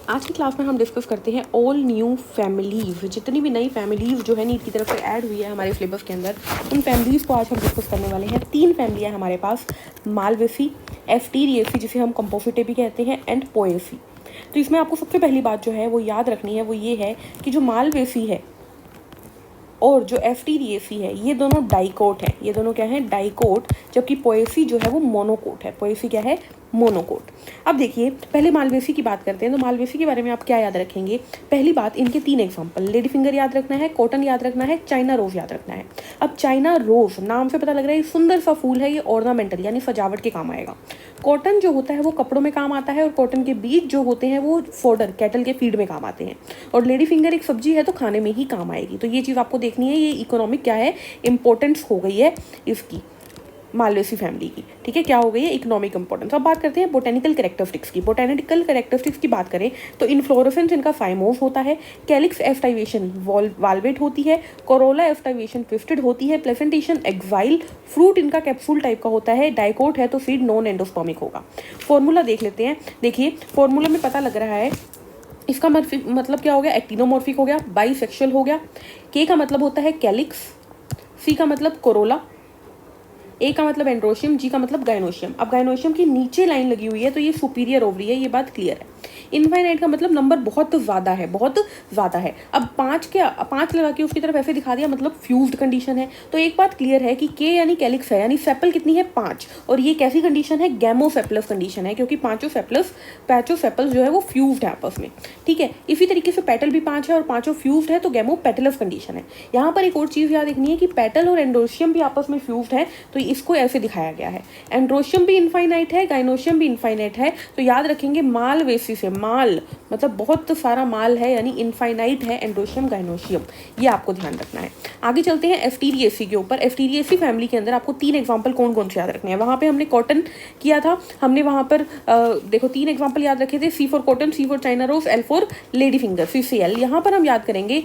आज की क्लास में हम डिस्कस करते हैं ऑल न्यू फैमिलीज। जितनी भी नई फैमिलीज जो है नीट की तरफ से ऐड हुई है हमारे सिलेबस के अंदर, उन फैमिलीज को आज हम डिस्कस करने वाले हैं। 3 फैमिलियाँ हमारे पास, मालवेसी, एफ्टीरिएसी जिसे हम कंपोफिटे भी कहते हैं, एंड पोएसी। तो इसमें आपको सबसे पहली बात जो है वो याद रखनी है, वो ये है कि जो मालवेसी है और जो एफ्टीरिएसी है ये दोनों डाइकोट हैं। ये दोनों क्या हैं? डाइकोट। जबकि पोएसी जो है वो मोनोकोट है। पोएसी क्या है? मोनोकोट। अब देखिए, पहले मालवेसी की बात करते हैं। तो मालवेसी के बारे में आप क्या याद रखेंगे? पहली बात, इनके 3 एग्जाम्पल, लेडी फिंगर याद रखना है, कॉटन याद रखना है, चाइना रोज याद रखना है। अब चाइना रोज नाम से पता लग रहा है ये सुंदर सा फूल है, ये ऑर्नामेंटल यानी सजावट के काम आएगा। कॉटन जो होता है वो कपड़ों में काम आता है, और कॉटन के बीज जो होते हैं वो फोडर कैटल के फीड में काम आते हैं। और लेडी फिंगर एक सब्जी है तो खाने में ही काम आएगी। तो ये चीज़ आपको देखनी है, ये इकोनॉमिक क्या है, इंपॉर्टेंस हो गई है इसकी, मालवेसी फैमिली की। ठीक है, क्या हो गई है? Economic importance. अब बात करते हैं बोटेनिकल कैरेक्टरिस्टिक्स की। बोटेनिकल कैरेक्टरिस्टिक्स की बात करें तो इन्फ्लोरेसेंस इनका फाइमोस होता है, कैलिक्स एफ्टाइवेशन वाल्वेट होती है, कोरोला एफ्टाइवेशन ट्विस्टेड होती है, प्लेसेंटेशन एक्साइल, फ्रूट इनका कैप्सूल टाइप का होता है, डाइकोट है तो सीड नॉन एंडोस्पर्मिक होगा। फॉर्मूला देख लेते हैं। देखिए, फॉर्मूला में पता लग रहा है इसका मतलब क्या हो गया? एक्टिनोमॉर्फिक हो गया, बाइसेक्सुअल हो गया। के का मतलब होता है कैलिक्स, सी का मतलब कोरोला, ए का मतलब एंड्रोशियम, जी का मतलब गाइनोशियम। अब गाइनोशियम की नीचे लाइन लगी हुई है तो ये सुपीरियर ओवरी है, ये बात क्लियर है। इनफाइनाइट का मतलब नंबर बहुत ज़्यादा है, बहुत ज़्यादा है। अब 5 लगा के उसकी तरफ ऐसे दिखा दिया, मतलब फ्यूज्ड कंडीशन है। तो एक बात क्लियर है कि के यानी कैलिक्स है, यानी सेपल कितनी है? 5। और ये कैसी कंडीशन है? गैमोसेपलस कंडीशन है, क्योंकि पैचो सेपल्स जो है वो फ्यूज्ड है आपस में। ठीक है, इसी तरीके से पेटल भी 5 है और 5 फ्यूज्ड है, तो गैमोपेटलस कंडीशन है। यहाँ पर एक और चीज़ याद रखनी है कि पेटल और एंड्रोशियम भी आपस में फ्यूज्ड है, तो इसको ऐसे दिखाया गया है। एंड्रोशियम भी इनफाइनाइट है, गाइनोशियम भी इनफाइनाइट है। तो याद रखेंगे मालवेसी से, माल मतलब बहुत सारा माल है, यानी इनफाइनाइट है एंड्रोशियम गाइनोशियम, ये आपको ध्यान रखना है। आगे चलते हैं एफ्टीरिएसी के ऊपर। एफ्टीरिएसी फैमिली के अंदर आपको 3 एग्जाम्पल कौन कौन से याद रखने हैं? वहाँ पे हमने कॉटन किया था, हमने वहाँ पर देखो 3 एग्जाम्पल याद रखे थे, C for cotton, C for China rose, L for lady finger, CCL। यहाँ पर हम याद करेंगे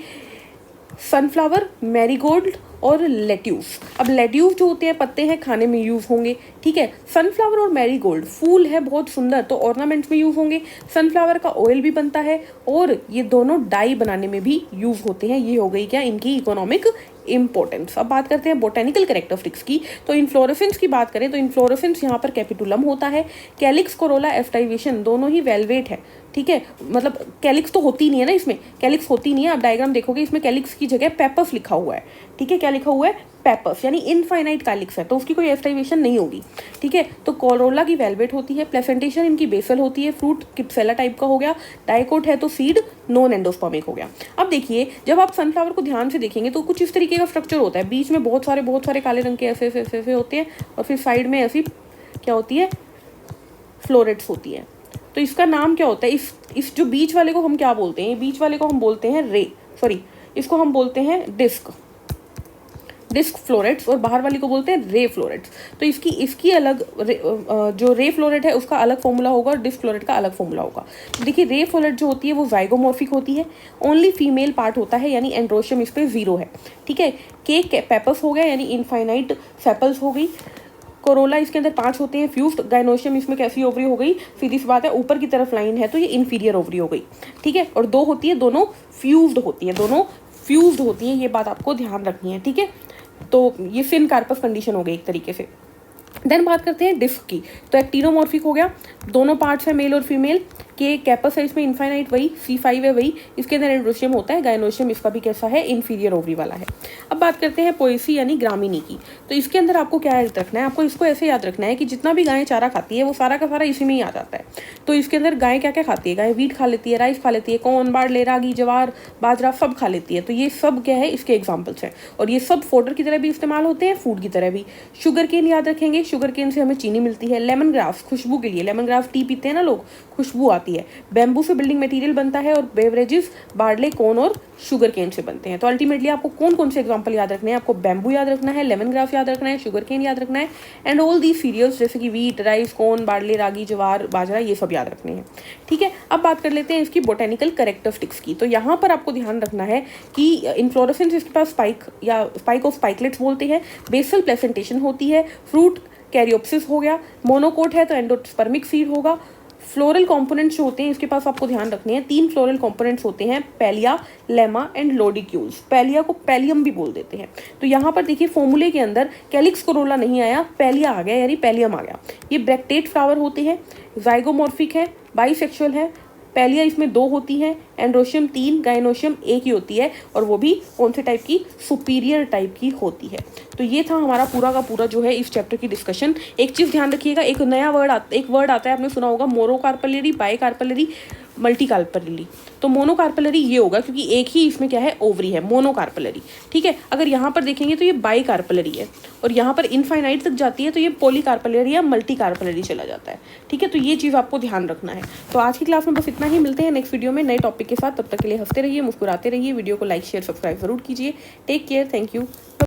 सनफ्लावर, मैरीगोल्ड और लेट्यूस। अब लेट्यूस जो होते हैं पत्ते हैं, खाने में यूज़ होंगे। ठीक है, सनफ्लावर और मैरीगोल्ड फूल है बहुत सुंदर, तो ऑर्नामेंट्स में यूज़ होंगे। सनफ्लावर का ऑयल भी बनता है और ये दोनों डाई बनाने में भी यूज़ होते हैं। ये हो गई क्या? इनकी इकोनॉमिक इंपॉर्टेंस। अब बात करते हैं बोटेनिकल कैरेक्टरिस्टिक्स की। तो इन्फ्लोरेसेंस की बात करें तो इन्फ्लोरेसेंस यहाँ पर कैपिटुलम होता है, कैलिक्स, कोरोला, एफ्टाइवेशन दोनों ही वेलवेट है। ठीक है, मतलब कैलिक्स तो होती नहीं है ना, इसमें कैलिक्स होती नहीं है। आप डायग्राम देखोगे इसमें कैलिक्स की जगह पेपर्स लिखा हुआ है। ठीक है, क्या लिखा हुआ है? पेपर्स, यानी इनफाइनाइट कैलिक्स है, तो उसकी कोई एफ्टाइवेशन नहीं होगी। ठीक है, तो कोरोला की वेलवेट होती है, प्लेसेंटेशन इनकी बेसल होती है, फ्रूट किप्सेला टाइप का हो गया, डाइकोट है तो सीड नॉन एंडोस्पर्मिक हो गया। अब देखिए, जब आप सनफ्लावर को ध्यान से देखेंगे तो कुछ इस तरीके का स्ट्रक्चर होता है, बीच में बहुत सारे काले रंग के ऐसे होते हैं, और फिर साइड में ऐसी क्या होती है? फ्लोरेट्स होती है। तो इसका नाम क्या होता है? इस जो बीच वाले को हम क्या बोलते हैं? बीच वाले को हम बोलते हैं इसको हम बोलते हैं डिस्क फ्लोरेट्स, और बाहर वाली को बोलते हैं रे फ्लोरेट्स। तो इसकी अलग जो रे फ्लोरेट है उसका अलग फॉर्मूला होगा और डिस्क फ्लोरेट का अलग फॉर्मूला होगा। देखिए, रे फ्लोरेट जो होती है वो जाइगोमॉर्फिक होती है, ओनली फीमेल पार्ट होता है, यानी एंड्रोशियम इस पे 0 है। ठीक है, के पेपर्स हो गया, यानी इनफाइनाइट सेपल्स हो गई। कोरोला इसके अंदर 5 होते हैं फ्यूज्ड। गाइनोशियम इसमें कैसी ओवरी हो गई? सीधी सी बात है, ऊपर की तरफ लाइन है तो ये इंफीरियर ओवरी हो गई। ठीक है, और 2 होती है, दोनों फ्यूज्ड होती है, ये बात आपको ध्यान रखनी है। ठीक है, तो ये सिन कार्पस कंडीशन हो गई एक तरीके से। देन बात करते हैं डिस्क की। तो एक्टिनोमॉर्फिक हो गया, दोनों पार्ट्स है मेल और फीमेल। के कैपस है इसमें इनफाइनाइट, वही C5 है वही, इसके अंदर एंड्रोशियम होता है। गाइनोशियम इसका भी कैसा है? इंफीरियर ओवरी वाला है। अब बात करते हैं पोएसी यानी ग्रामीणी की। तो इसके अंदर आपको क्या याद रखना है? आपको इसको ऐसे याद रखना है कि जितना भी गाय चारा खाती है वो सारा का सारा इसी में ही आ जाता है। तो इसके अंदर गाय क्या क्या खाती है? गाय व्हीट खा लेती है, राइस खा लेती है, कॉर्न, बार्ले, रागी, जवार, बाजरा सब खा लेती है। तो ये सब क्या है? इसके एग्जाम्पल्स हैं, और ये सब फोडर की तरह भी इस्तेमाल होते हैं, फूड की तरह भी। शुगर केन याद रखेंगे, शुगर केन से हमें चीनी मिलती है। लेमन ग्रास खुशबू के लिए, लेमन ग्रास टी पीते हैं ना लोग, खुशबू आती है। बैम्बू से बिल्डिंग मटेरियल बनता है, और बेवरेजेस बार्ले, कोन और शुगर केन से बनते हैं। तो अल्टीमेटली आपको कौन कौन से एग्जांपल याद रखने हैं? आपको बैम्बू याद रखना है, लेमन ग्रास याद रखना है, शुगर केन याद रखना है, एंड ऑल दी सीरियल्स जैसे कि व्हीट, राइस, कोन, बार्ले, रागी, जवार, बाजरा, ये सब याद रखने हैं। ठीक है, अब बात कर लेते हैं इसकी बोटेनिकल कैरेक्टरिस्टिक्स की। तो यहाँ पर आपको ध्यान रखना है कि इन्फ्लोरेसेंस इसके पास स्पाइक ऑफ स्पाइकलेट्स बोलते हैं, बेसल प्लेसेंटेशन होती है, फ्रूट कैरियोप्सिस हो गया, मोनोकोट है तो एंडोस्पर्मिक सीड होगा, फ्लोरल कंपोनेंट्स जो होते हैं इसके पास आपको ध्यान रखने हैं, 3 फ्लोरल कंपोनेंट्स होते हैं, Pellia, lemma and lodicules. Pellia को पैलियम भी बोल देते हैं। तो यहाँ पर देखिए फॉर्मूले के अंदर कैलिक्स कोरोला नहीं आया, पैलिया आ गया यानी पैलियम आ गया। ये ब्रैक्टेट फ्लावर होते हैं, जाइगोमॉर्फिक है, बाइसेक्सुअल है, पैलिया इसमें 2 होती हैं, एंड्रोशियम 3, गाइनोशियम 1 ही होती है, और वो भी कौन से टाइप की, सुपीरियर टाइप की होती है। तो ये था हमारा पूरा का पूरा जो है इस चैप्टर की डिस्कशन। एक चीज़ ध्यान रखिएगा, एक वर्ड आता है, आपने सुना होगा मोनोकार्पेलरी, बाइकार्पेलरी, मल्टीकार्पेलरी। तो मोनोकार्पेलरी ये होगा क्योंकि एक ही इसमें क्या है, ओवरी है, मोनोकार्पेलरी। ठीक है, अगर यहाँ पर देखेंगे तो ये बाइकार्पेलरी है, और यहाँ पर इनफाइनाइट तक जाती है तो ये पॉलीकार्पेलरी या मल्टीकार्पेलरी चला जाता है। ठीक है, तो ये चीज़ आपको ध्यान रखना है। तो आज की क्लास में बस इतना ही, मिलते हैं नेक्स्ट वीडियो में नए टॉपिक के साथ। तब तक के लिए हंसते रहिए, मुस्कुराते रहिए, वीडियो को लाइक शेयर सब्सक्राइब जरूर कीजिए। Take care, thank you.